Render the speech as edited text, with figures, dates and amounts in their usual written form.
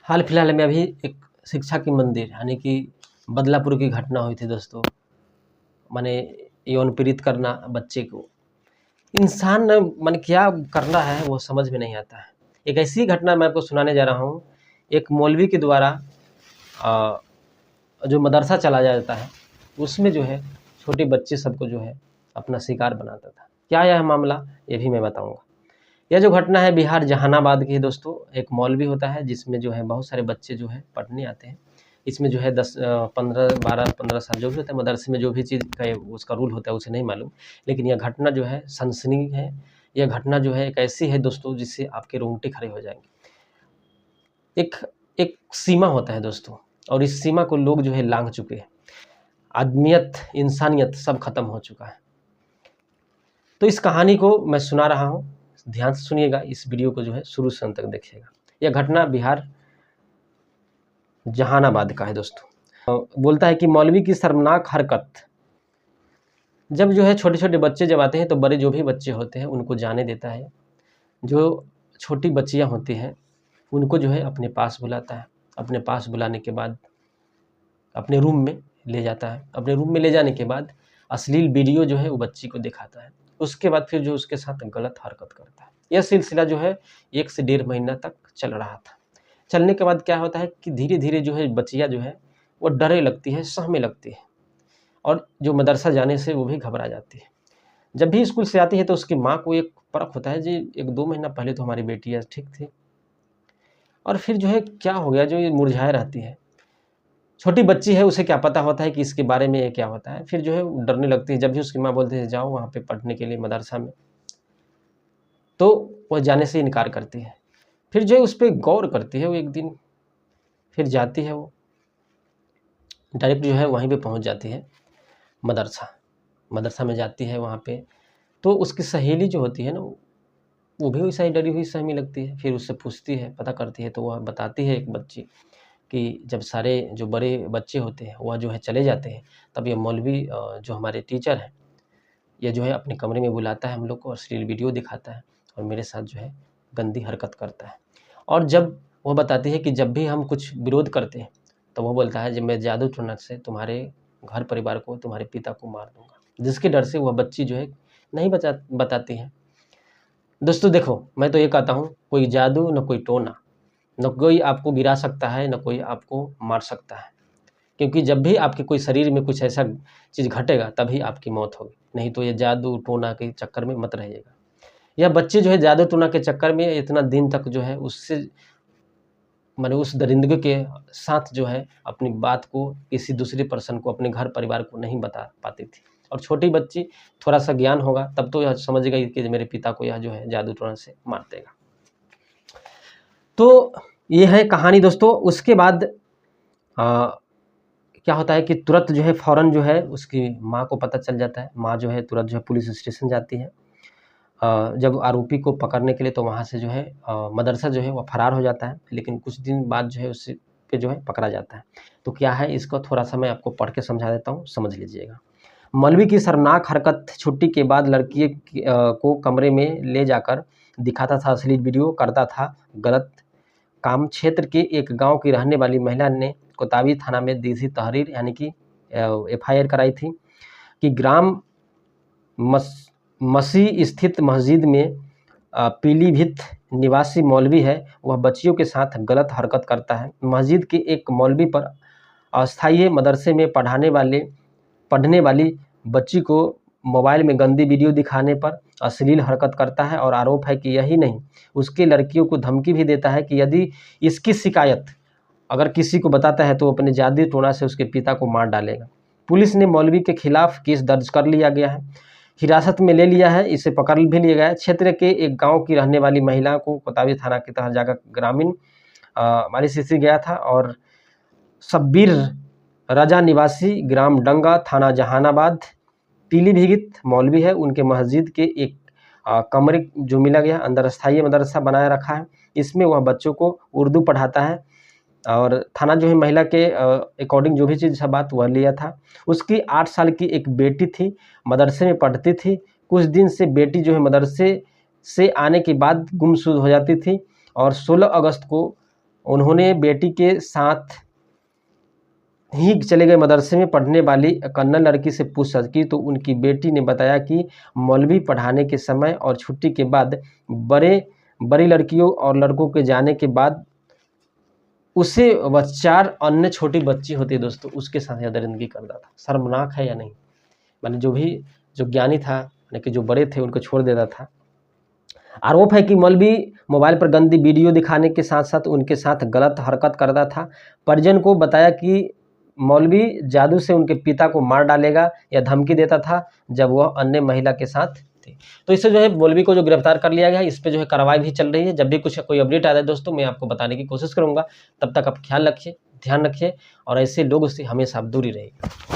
हाल फिलहाल में अभी एक शिक्षा की मंदिर यानी कि बदलापुर की घटना हुई थी दोस्तों। माने यौन पीड़ित करना बच्चे को, इंसान ने माने क्या करना है वो समझ में नहीं आता है। एक ऐसी घटना मैं आपको सुनाने जा रहा हूँ। एक मौलवी के द्वारा जो मदरसा चला जाता है उसमें जो है छोटे बच्चे सबको जो है अपना शिकार बनाता था। क्या यह मामला, ये भी मैं बताऊंगा। यह जो घटना है बिहार जहानाबाद की है दोस्तों। एक मौलवी होता है जिसमें जो है बहुत सारे बच्चे जो है पढ़ने आते हैं। इसमें जो है 15 साल जो भी होता है मदरसे में जो भी चीज़ का उसका रूल होता है उसे नहीं मालूम, लेकिन यह घटना जो है सनसनी है। यह घटना जो है एक ऐसी है दोस्तों जिससे आपके रोंगटे खड़े हो जाएंगे। एक एक सीमा होता है दोस्तों, और इस सीमा को लोग जो है लांघ चुके हैं। आदमियत, इंसानियत सब खत्म हो चुका है। तो इस कहानी को मैं सुना रहा हूँ, ध्यान से सुनिएगा। इस वीडियो को जो है शुरू से अंत तक देखिएगा। यह घटना बिहार जहानाबाद का है दोस्तों। बोलता है कि मौलवी की शर्मनाक हरकत। जब जो है छोटे छोटे बच्चे जब आते हैं तो बड़े जो भी बच्चे होते हैं उनको जाने देता है। जो छोटी बच्चियां होती हैं उनको जो है अपने पास बुलाता है। अपने पास बुलाने के बाद अपने रूम में ले जाता है। अपने रूम में ले जाने के बाद अश्लील वीडियो जो है वो बच्ची को दिखाता है। उसके बाद फिर जो उसके साथ गलत हरकत करता है। यह सिलसिला जो है 1 से 1.5 महीना तक चल रहा था। चलने के बाद क्या होता है कि धीरे धीरे जो है बच्चियाँ जो है वो डरने लगती है, सहमे लगती है, और जो मदरसा जाने से वो भी घबरा जाती है। जब भी स्कूल से आती है तो उसकी माँ को एक परख होता है जी 1-2 महीना पहले तो हमारी बेटी ठीक थी, और फिर जो है क्या हो गया, जो ये मुरझाए रहती है। छोटी बच्ची है, उसे क्या पता होता है कि इसके बारे में ये क्या होता है। फिर जो है वो डरने लगती है। जब भी उसकी माँ बोलती है जाओ वहाँ पे पढ़ने के लिए मदरसा में, तो वह जाने से इनकार करती है। फिर जो है उस पे गौर करती है। वो एक दिन फिर जाती है, वो डायरेक्ट जो है वहीं पे पहुँच जाती है मदरसा में जाती है। वहाँ पे तो उसकी सहेली जो होती है ना, वो भी वैसा ही डरी हुई सहमी लगती है। फिर उससे पूछती है, पता करती है, तो वह बताती है एक बच्ची कि जब सारे जो बड़े बच्चे होते हैं वह जो है चले जाते हैं, तब ये मौलवी जो हमारे टीचर हैं, ये जो है अपने कमरे में बुलाता है हम लोग को, और अश्लील वीडियो दिखाता है और मेरे साथ जो है गंदी हरकत करता है। और जब वो बताती है कि जब भी हम कुछ विरोध करते हैं तो वो बोलता है जब मैं जादू टोना से तुम्हारे घर परिवार को, तुम्हारे पिता को मार दूंगा, जिसके डर से वह बच्ची जो है नहीं बताती है। दोस्तों देखो, मैं तो ये कहता हूँ, कोई जादू न कोई टोना, न कोई आपको गिरा सकता है, न कोई आपको मार सकता है। क्योंकि जब भी आपके कोई शरीर में कुछ ऐसा चीज़ घटेगा तभी आपकी मौत होगी, नहीं तो ये जादू टोना के चक्कर में मत रहिएगा। यह बच्चे जो है जादू टोना के चक्कर में इतना दिन तक जो है उससे माने उस दरिंदगी के साथ जो है अपनी बात को किसी दूसरे पर्सन को, अपने घर परिवार को नहीं बता पाती थी। और छोटी बच्ची, थोड़ा सा ज्ञान होगा तब तो यह समझ गई कि मेरे पिता को यह जो है जादू टोना से मार देगा। तो ये है कहानी दोस्तों। उसके बाद क्या होता है कि तुरंत जो है फ़ौरन जो है उसकी माँ को पता चल जाता है। माँ जो है तुरंत जो है पुलिस स्टेशन जाती है। जब आरोपी को पकड़ने के लिए, तो वहाँ से जो है मदरसा जो है वो फ़रार हो जाता है, लेकिन कुछ दिन बाद जो है उस पे जो है पकड़ा जाता है। तो क्या है, इसको थोड़ा-सा मैं आपको पढ़ के समझा देता हूँ, समझ लीजिएगा। मौलवी की शर्मनाक हरकत। छुट्टी के बाद लड़की को कमरे में ले जाकर दिखाता था अश्लील वीडियो, करता था गलत काम। क्षेत्र के एक गाँव की रहने वाली महिला ने कोतवाली थाना में दी थी तहरीर, यानी कि एफआईआर कराई थी कि ग्राम मसी स्थित मस्जिद में पीलीभीत निवासी मौलवी है, वह बच्चियों के साथ गलत हरकत करता है। मस्जिद के एक मौलवी पर अस्थायी मदरसे में पढ़ने वाली बच्ची को मोबाइल में गंदी वीडियो दिखाने पर अश्लील हरकत करता है, और आरोप है कि यही नहीं, उसके लड़कियों को धमकी भी देता है कि यदि इसकी शिकायत अगर किसी को बताता है तो अपने जादू टोना से उसके पिता को मार डालेगा। पुलिस ने मौलवी के खिलाफ केस दर्ज कर लिया गया है, हिरासत में ले लिया है, इसे पकड़ भी लिया गया है। क्षेत्र के एक गांव की रहने वाली महिला को कोतवाली थाना के तहत जाकर ग्रामीण मारिसिसी गया था, और शब्बीर रजा निवासी ग्राम डंगा थाना जहानाबाद पीलीभीत मौलवी है, उनके मस्जिद के एक कमरे जो मिला गया, अंदर अस्थायी मदरसा बनाया रखा है। इसमें वह बच्चों को उर्दू पढ़ाता है, और थाना जो है महिला के अकॉर्डिंग जो भी चीज़ बात वह लिया था। उसकी 8 साल की एक बेटी थी, मदरसे में पढ़ती थी। कुछ दिन से बेटी जो है मदरसे से आने के बाद गुमसुम हो जाती थी, और 16 अगस्त को उन्होंने बेटी के साथ ही चले गए मदरसे में पढ़ने वाली कन्नड़ लड़की से पूछताछ की तो उनकी बेटी ने बताया कि मौलवी पढ़ाने के समय और छुट्टी के बाद बड़ी लड़कियों और लड़कों के जाने के बाद उसे व 4 अन्य छोटी बच्ची होती है दोस्तों, उसके साथ दरिंदगी करता था। शर्मनाक है या नहीं? माने जो ज्ञानी था, यानी कि जो बड़े थे, उनको छोड़ देता था। आरोप है कि मौलवी मोबाइल पर गंदी वीडियो दिखाने के साथ साथ उनके साथ गलत हरकत करता था। परिजन को बताया कि मौलवी जादू से उनके पिता को मार डालेगा या धमकी देता था जब वह अन्य महिला के साथ थे। तो इससे जो है मौलवी को जो गिरफ्तार कर लिया गया है, इस पे जो है कार्रवाई भी चल रही है। जब भी कुछ कोई अपडेट आता है दोस्तों, मैं आपको बताने की कोशिश करूँगा। तब तक आप ख्याल रखिए, ध्यान रखिए और ऐसे लोगों से हमेशा आप दूरी रहिए।